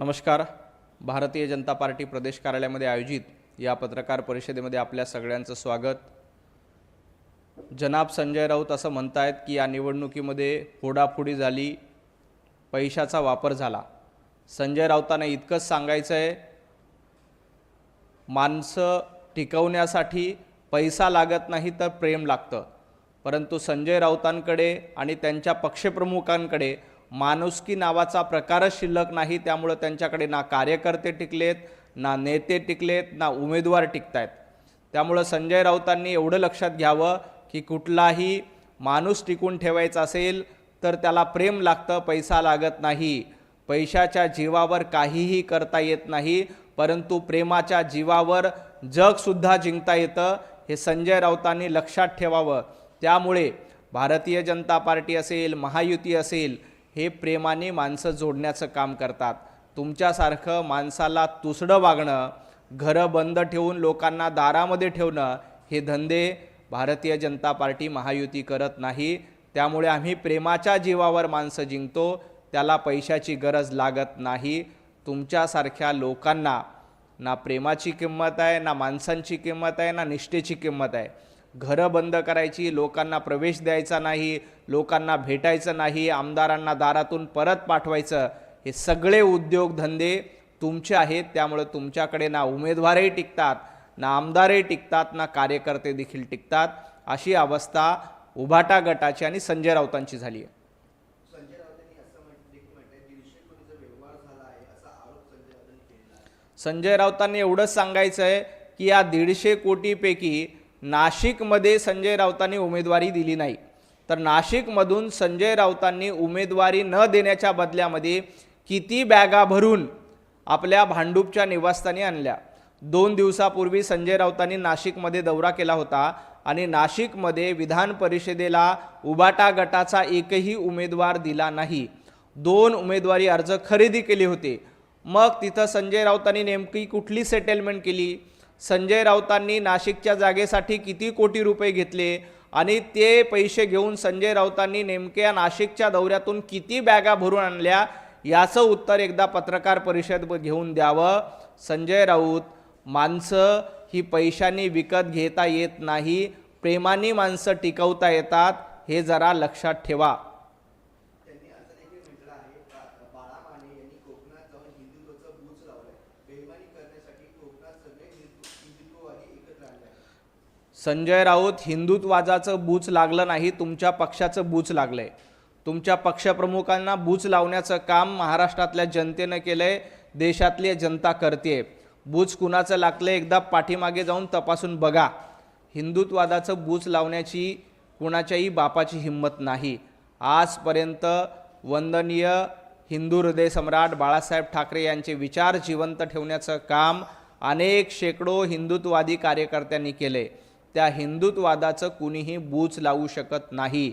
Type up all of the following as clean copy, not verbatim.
नमस्कार. भारतीय जनता पार्टी प्रदेश कार्यालयामध्ये आयोजित या पत्रकार परिषदेमध्ये आपल्या सगळ्यांचं स्वागत. जनाब संजय राऊत असं म्हणतायत की या निवडणुकीमध्ये फोडाफोडी झाली, पैशाचा वापर झाला. संजय राऊतांना इतकंच सांगायचं आहे, माणसं टिकवण्यासाठी पैसा लागत नाही तर प्रेम लागतं. परंतु संजय राऊतांकडे आणि त्यांच्या पक्षप्रमुखांकडे माणुसकी नावाचा प्रकारच शिल्लक नाही. त्यामुळे त्यांच्याकडे ना कार्यकर्ते टिकलेत, ना नेते टिकलेत, ना उमेदवार टिकतायत. त्यामुळे संजय राऊतांनी एवढं लक्षात घ्यावं की कुठलाही माणूस टिकून ठेवायचा असेल तर त्याला प्रेम लागतं, पैसा लागत नाही. पैशाच्या जीवावर काहीही करता येत नाही, परंतु प्रेमाच्या जीवावर जगसुद्धा जिंकता येतं. हे संजय राऊतांनी लक्षात ठेवावं. त्यामुळे भारतीय जनता पार्टी असेल, महायुती असेल, हे प्रेमाने माणसं जोडण्याचं काम करतात. तुमच्यासारखं माणसाला तुसडं वागणं, घरं बंद ठेवून लोकांना दारामध्ये ठेवणं, हे धंदे भारतीय जनता पार्टी महायुती करत नाही. त्यामुळे आम्ही प्रेमाच्या जीवावर माणसं जिंकतो, त्याला पैशाची गरज लागत नाही. तुमच्यासारख्या लोकांना ना प्रेमाची किंमत आहे, ना माणसांची किंमत आहे, ना निष्ठेची किंमत आहे. घरं बंद करायची, लोकांना प्रवेश द्यायचा नाही, लोकांना भेटायचं नाही, आमदारांना दारातून परत पाठवायचं, हे सगळे उद्योगधंदे तुमचे आहेत. त्यामुळे तुमच्याकडे ना उमेदवारही टिकतात, ना आमदारही टिकतात, ना कार्यकर्ते देखील टिकतात. अशी अवस्था उभाटा गटाची आणि संजय राऊतांची झाली आहे. संजय राऊतांनी एवढंच सांगायचं आहे की या 150 कोटीपैकी नाशिकमध्ये संजय राऊतांनी उमेदवारी दिली नाही, तर नाशिकमधून संजय राऊतांनी उमेदवारी न देण्याच्या बदल्यामध्ये किती बॅगा भरून आपल्या भांडूपच्या निवासस्थानी आणल्या. 2 दिवसापूर्वी संजय राऊतांनी नाशिकमध्ये दौरा केला होता आणि नाशिकमध्ये विधान परिषदेला उबाटा गटाचा एकही उमेदवार दिला नाही. 2 उमेदवारी अर्ज खरेदी केले होते. मग तिथं संजय राऊतांनी नेमकी कुठली सेटलमेंट केली? संजय राऊतांनी नाशिकच्या जागेसाठी किती कोटी रुपये घेतले आणि ते पैसे घेऊन संजय राऊतांनी नेमक्या नाशिकच्या दौऱ्यातून किती बॅगा भरून आणल्या, याचं उत्तर एकदा पत्रकार परिषद घेऊन द्यावं. संजय राऊत, माणसं ही पैशाने विकत घेता येत नाही, प्रेमाने माणसं टिकवता येतात, हे जरा लक्षात ठेवा. संजय राऊत, हिंदुत्वाचं बूच लागलं नाही, तुमच्या पक्षाचं बूच लागलंय. तुमच्या पक्षप्रमुखांना बूच लावण्याचं काम महाराष्ट्रातल्या जनतेनं केलंय, देशातली जनता करते. बूच कुणाचं लागलंय एकदा पाठीमागे जाऊन तपासून बघा. हिंदुत्वादाचं बूच लावण्याची कुणाच्याही बापाची हिंमत नाही. आजपर्यंत वंदनीय हिंदू हृदय सम्राट बाळासाहेब ठाकरे यांचे विचार जिवंत ठेवण्याचं काम अनेक शेकडो हिंदुत्ववादी कार्यकर्त्यांनी केले. त्या हिंदुत्ववादाचं कुणीही बूच लावू शकत नाही,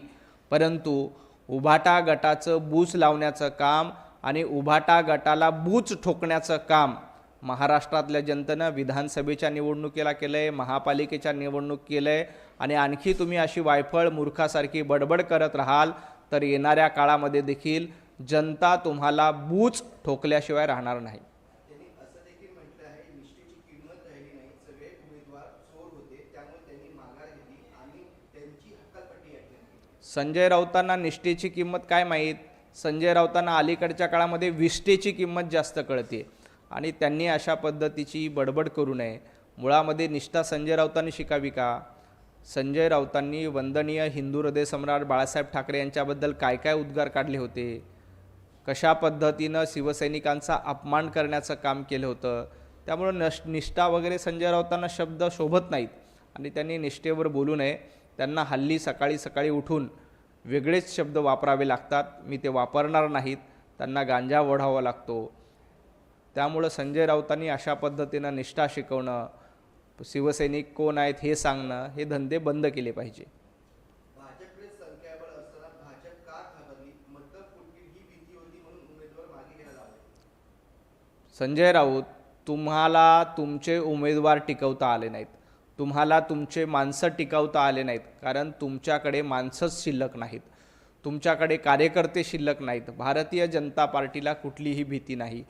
परंतु उभाटा गटाचं बूच लावण्याचं काम आणि उभाटा गटाला बूच ठोकण्याचं काम महाराष्ट्रातल्या जनतेनं विधानसभेच्या निवडणुकीला केलंय, महापालिकेच्या निवडणूक केलंय. आणि आणखी तुम्ही अशी वायफळ मूर्खासारखी बडबड करत राहाल तर येणाऱ्या काळामध्ये देखील जनता तुम्हाला बूच ठोकल्याशिवाय राहणार नाही. संजय राऊतांना निष्ठेची किंमत काय माहीत? संजय राऊतांना अलीकडच्या काळामध्ये विष्ठेची किंमत जास्त कळते आणि त्यांनी अशा पद्धतीची बडबड करू नये. मुळामध्ये निष्ठा संजय राऊतांनी शिकावी का? संजय राऊतांनी वंदनीय हिंदू हृदय सम्राट बाळासाहेब ठाकरे यांच्याबद्दल काय काय उद्गार काढले होते, कशा पद्धतीनं शिवसैनिकांचा अपमान करण्याचं काम केलं होतं. त्यामुळे निष्ठा वगैरे संजय राऊतांना शब्द शोभत नाहीत आणि त्यांनी निष्ठेवर बोलू नये. त्यांना हल्ली सकाळी सकाळी उठून वेगळेच शब्द वापरावे लागतात. मी ते वापरणार नाहीत. त्यांना गांजा ओढावा लागतो. त्यामुळं संजय राऊतांनी अशा पद्धतीनं निष्ठा शिकवणं, शिवसैनिक कोण आहेत हे सांगणं, हे धंदे बंद केले पाहिजे. संजय राऊत, तुम्हाला तुमचे उमेदवार टिकवता आले नाहीत, तुम्हाला तुमचे माणसं टिकवता आले नाहीत, कारण तुमच्याकडे माणसंच शिल्लक नाहीत, तुमच्याकडे कार्यकर्ते शिल्लक नाहीत. भारतीय जनता पार्टीला कुठलीही भीती नाही.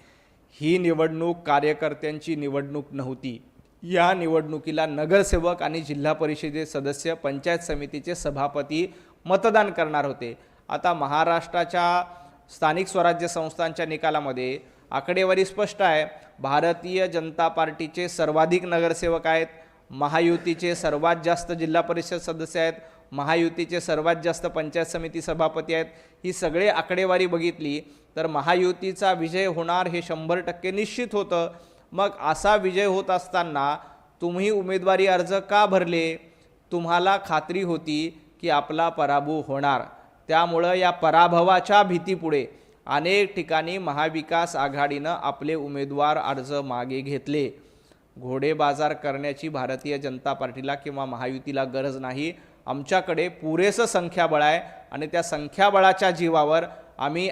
ही निवडणूक कार्यकर्त्यांची निवडणूक नव्हती. या निवडणुकीला नगरसेवक आणि जिल्हा परिषदे सदस्य, पंचायत समितीचे सभापती मतदान करणार होते. आता महाराष्ट्राच्या स्थानिक स्वराज्य संस्थांच्या निकालामध्ये आकडेवारी स्पष्ट आहे. भारतीय जनता पार्टीचे सर्वाधिक नगरसेवक आहेत, महायुतीचे सर्वात जास्त जिल्हा परिषद सदस्य आहेत, महायुतीचे सर्वात जास्त पंचायत समिती सभापती आहेत. ही सगळे आकडेवारी बघितली तर महायुतीचा विजय होणार हे 100% निश्चित होतं. मग असा विजय होत असताना तुम्ही उमेदवारी अर्ज का भरले? तुम्हाला खात्री होती की आपला पराभव होणार. त्यामुळं या पराभवाच्या भीतीपुढे अनेक ठिकाणी महाविकास आघाडीनं आपले उमेदवार अर्ज मागे घेतले. घोडेबाजार करण्याची भारतीय जनता पार्टीला किंवा महायुतीला गरज नाही. आमच्याकडे पुरेसं संख्याबळ आहे आणि त्या संख्याबळाच्या जीवावर आम्ही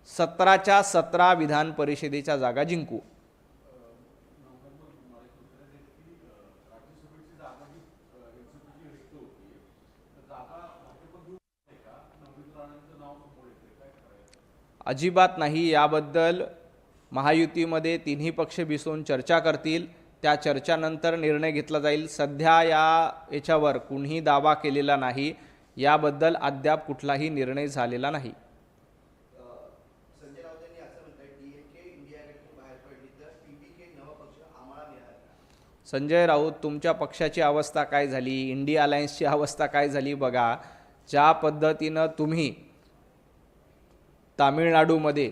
17च्या 17 विधान परिषदेच्या जागा जिंकू. अजिबात नाही. याबद्दल महायुतीमध्ये तिन्ही पक्ष बसून चर्चा करतील. त्या चर्चानंतर निर्णय घेतला जाईल. सध्या याच्यावर कुणीही दावा केलेला नाही. याबद्दल अद्याप कुठलाही निर्णय झालेला नाही. संजय राऊत, तुमच्या पक्षाची अवस्था काय झाली, इंडिया अलायन्सची अवस्था काय झाली बघा. ज्या पद्धतीनं तुम्ही तामिळनाडूमध्ये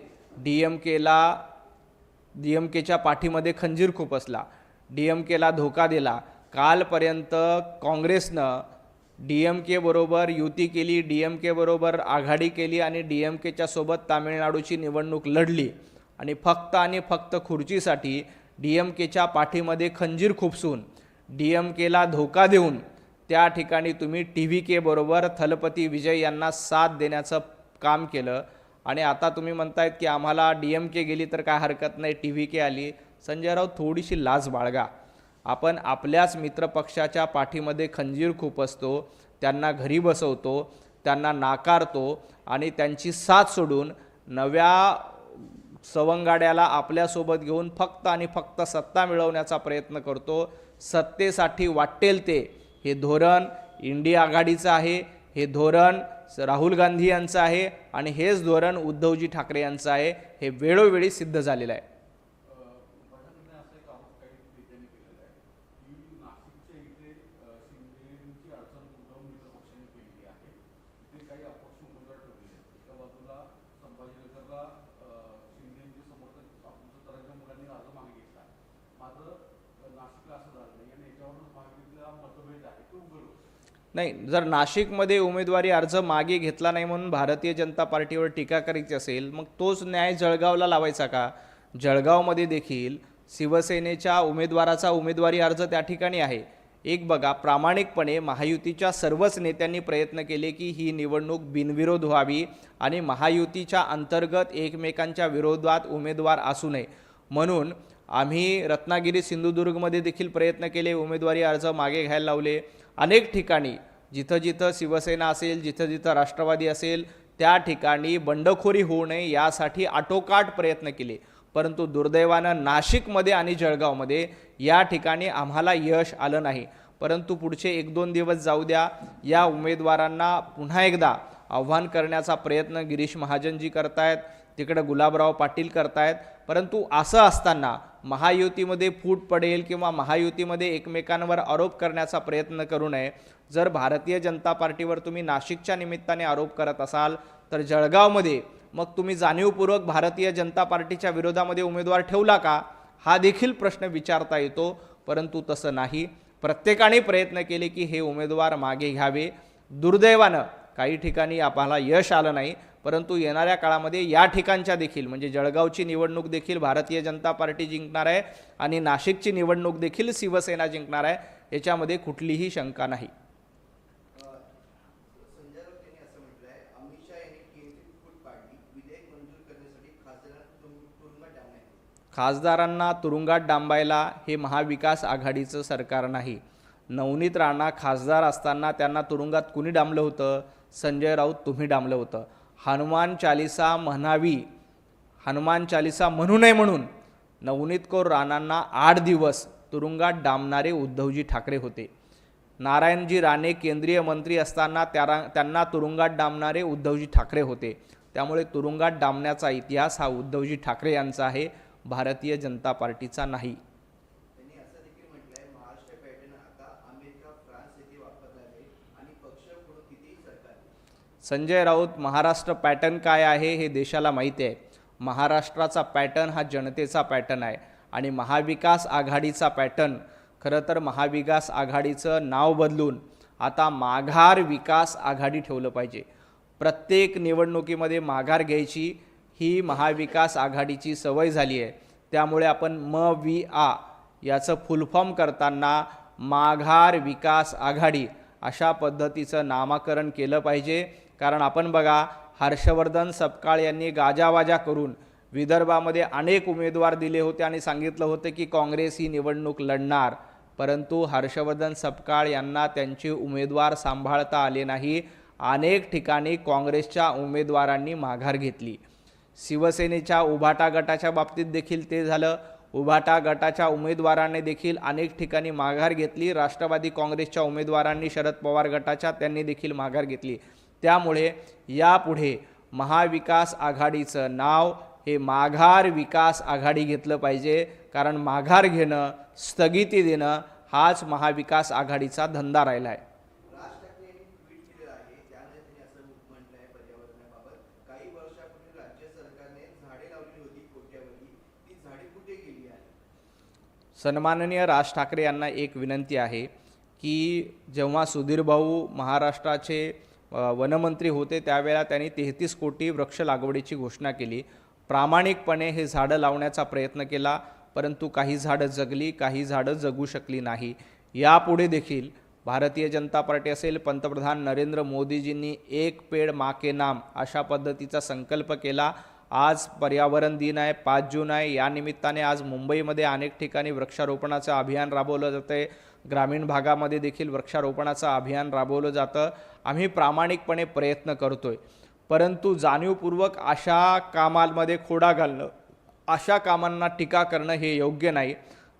डीएमकेच्या पाठीमध्ये खंजीर खुपसला, डीएमकेला धोका दिला. कालपर्यंत काँग्रेसनं डीएमके बरोबर युती केली, डीएमके बरोबर आघाडी केली आणि डीएमकेच्या सोबत तामिळनाडूची निवडणूक लढली आणि फक्त खुर्चीसाठी डीएमकेच्या पाठीमध्ये खंजीर खुपसून डीएमकेला धोका देऊन त्या ठिकाणी तुम्ही TVK बरोबर थलपती विजय यांना साथ देण्याचं काम केलं. आणि आता तुम्ही म्हणतायत की आम्हाला डीएमके गेली तर काय हरकत नाही, TVK आली. संजय राऊत, थोडीशी लाज बाळगा. आपण आपल्याच मित्रपक्षाच्या पाठीमध्ये खंजीर खुपसतो, त्यांना घरी बसवतो, त्यांना नाकारतो आणि त्यांची साथ सोडून नव्या सवंगाड्याला आपल्यासोबत घेऊन फक्त सत्ता मिळवण्याचा प्रयत्न करतो. सत्तेसाठी वाटेल ते, हे धोरण इंडिया आघाडीचं आहे, हे धोरण राहुल गांधी यांचं आहे आणि हेच धोरण उद्धवजी ठाकरे यांचं आहे. हे वेळोवेळी सिद्ध झालेलं आहे. नाही, जर नाशिकमध्ये उमेदवारी अर्ज मागे घेतला नाही म्हणून भारतीय जनता पार्टीवर टीका करायची असेल, मग तोच न्याय जळगावला लावायचा का? जळगावमध्ये देखील शिवसेनेच्या उमेदवाराचा उमेदवारी अर्ज त्या ठिकाणी आहे. एक बघा, प्रामाणिकपणे महायुतीच्या सर्वच नेत्यांनी प्रयत्न केले की ही निवडणूक बिनविरोध व्हावी आणि महायुतीच्या अंतर्गत एकमेकांच्या विरोधात उमेदवार असू नये म्हणून आम्ही रत्नागिरी, सिंधुदुर्गमध्ये देखील प्रयत्न केले, उमेदवारी अर्ज मागे घ्यायला लावले. अनेक ठिकाणी जिथं शिवसेना असेल, जिथं राष्ट्रवादी असेल, त्या ठिकाणी बंडखोरी होऊ नये यासाठी आटोकाट प्रयत्न केले. परंतु दुर्दैवानं नाशिकमध्ये आणि जळगावमध्ये या ठिकाणी आम्हाला यश आलं नाही. परंतु पुढचे 1-2 दिवस जाऊ द्या. या उमेदवारांना पुन्हा एकदा आव्हान करण्याचा प्रयत्न गिरीश महाजनजी करतायत, तिकडे गुलाबराव पाटील करतायत. परंतु असं असताना महायुतीमध्ये फूट पडेल किंवा महायुतीमध्ये एकमेकांवर आरोप करण्याचा प्रयत्न करू नये. जर भारतीय जनता पार्टीवर तुम्ही नाशिकच्या निमित्ताने आरोप करत असाल तर जळगावमध्ये मग तुम्ही जाणीवपूर्वक भारतीय जनता पार्टीच्या विरोधामध्ये उमेदवार ठेवला का, हा देखील प्रश्न विचारता येतो. परंतु तसं नाही. प्रत्येकाने प्रयत्न केले की हे उमेदवार मागे घ्यावे. दुर्दैवानं काही ठिकाणी आपल्याला यश आलं नाही. परंतु येणाऱ्या काळामध्ये या ठिकाणच्या देखील म्हणजे जळगावची निवडणूक देखील भारतीय जनता पार्टी जिंकणार आहे आणि नाशिकची निवडणूक देखील शिवसेना जिंकणार आहे, याच्यामध्ये कुठलीही शंका नाही. खासदारांना तुरुंगात डांबायला हे महाविकास आघाडीचं सरकार नाही. नवनीत राणा खासदार असताना त्यांना तुरुंगात कुणी डांबलं होतं? संजय राऊत, तुम्ही डांबलं होतं. हनुमान चालिसा म्हणावी, हनुमान चालिसा म्हणू नये म्हणून नवनीत कौर राणांना 8 दिवस तुरुंगात डांबणारे उद्धवजी ठाकरे होते. नारायणजी राणे केंद्रीय मंत्री असताना त्यांना तुरुंगात डांबणारे उद्धवजी ठाकरे होते. त्यामुळे तुरुंगात डांबण्याचा इतिहास हा उद्धवजी ठाकरे यांचा आहे, भारतीय जनता पार्टीचा नाही. संजय राऊत, महाराष्ट्र पॅटर्न काय आहे हे देशाला माहिती आहे. महाराष्ट्राचा पॅटर्न हा जनतेचा पॅटर्न आहे आणि महाविकास आघाडीचा पॅटर्न खरं तर महाविकास आघाडीचं नाव बदलून आता माघार विकास आघाडी ठेवलं पाहिजे. प्रत्येक निवडणुकीमध्ये माघार घ्यायची ही महाविकास आघाडीची सवय झाली आहे. त्यामुळे आपण MVA याचं फुल फॉर्म करताना माघार विकास आघाडी अशा पद्धतीचं नामकरण केलं पाहिजे. कारण आपण बघा, हर्षवर्धन सपकाळ यांनी गाजावाजा करून विदर्भामध्ये अनेक उमेदवार दिले होते आणि सांगितलं होतं की काँग्रेस ही निवडणूक लढणार, परंतु हर्षवर्धन सपकाळ यांना त्यांचे उमेदवार सांभाळता आले नाही. अनेक ठिकाणी काँग्रेसच्या उमेदवारांनी माघार घेतली. शिवसेनेच्या उभाटा गटाच्या बाबतीत देखील ते झालं. उभाटा गटाच्या उमेदवारांनी देखील अनेक ठिकाणी माघार घेतली. राष्ट्रवादी काँग्रेसच्या उमेदवारांनी, शरद पवार गटाच्या, त्यांनी देखील माघार घेतली. त्यामुळे यापुढे महाविकास आघाडीचं नाव हे माघार विकास आघाडी घेतलं पाहिजे. कारण माघार घेणं, स्थगिती देणं हाच महाविकास आघाडीचा धंदा राहिला आहे. सन्माननीय राज ठाकरे यांना एक विनंती आहे की जेव्हा सुधीर भाऊ महाराष्ट्राचे वनमंत्री होते त्यावेळेला त्यांनी 33 कोटी वृक्ष लागवडीची घोषणा केली. प्रामाणिकपणे हे झाडं लावण्याचा प्रयत्न केला, परंतु काही झाडं जगली, काही झाडं जगू शकली नाही. यापुढे देखील भारतीय जनता पार्टी असेल, पंतप्रधान नरेंद्र मोदीजींनी एक पेड़ माँ के नाम अशा पद्धतीचा संकल्प केला. आज पर्यावरण दिन आहे, 5 जून आहे. या निमित्ताने आज मुंबईमध्ये अनेक ठिकाणी वृक्षारोपणाचं अभियान राबवलं जातं आहे. ग्रामीण भागामध्ये देखील वृक्षारोपणाचं अभियान राबवलं जातं. आम्ही प्रामाणिकपणे प्रयत्न करतोय, परंतु जाणीवपूर्वक अशा कामांमध्ये खोडा घालणं, अशा कामांना टीका करणं हे योग्य नाही.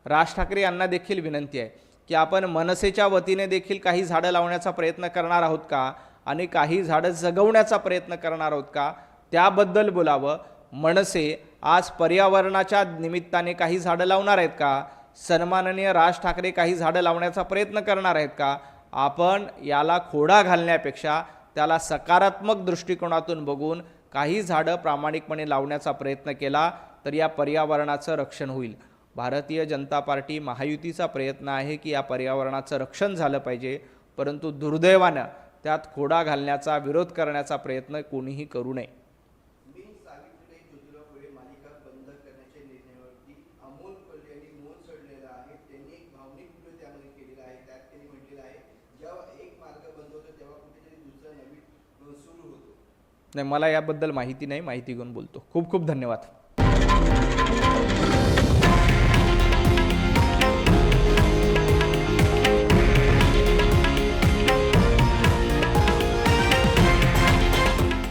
राज ठाकरे यांना देखील विनंती आहे की आपण मनसेच्या वतीने देखील काही झाडं लावण्याचा प्रयत्न करणार आहोत का आणि काही झाडं जगवण्याचा प्रयत्न करणार आहोत का, त्याबद्दल बोलावं. मनसे आज पर्यावरणाच्या निमित्ताने काही झाडं लावणार आहेत का? सन्माननीय राज ठाकरे काही झाडं लावण्याचा प्रयत्न करणार आहेत का? आपण याला खोडा घालण्यापेक्षा त्याला सकारात्मक दृष्टिकोनातून बघून काही झाडं प्रामाणिकपणे लावण्याचा प्रयत्न केला तर या पर्यावरणाचं रक्षण होईल. भारतीय जनता पार्टी महायुतीचा प्रयत्न आहे की या पर्यावरणाचं रक्षण झालं पाहिजे, परंतु दुर्दैवानं त्यात खोडा घालण्याचा, विरोध करण्याचा प्रयत्न कोणीही करू नये. नाही, मला याबद्दल माहिती नाही, माहिती घेऊन बोलतो. खूप खूप धन्यवाद.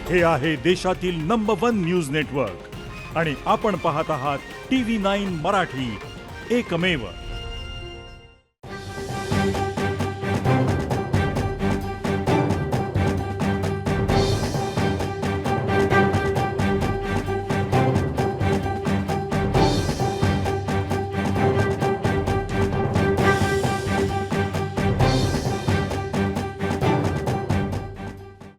हे आहे देशातील नंबर 1 न्यूज नेटवर्क आणि आपण पाहत आहात TV9 मराठी, एकमेव.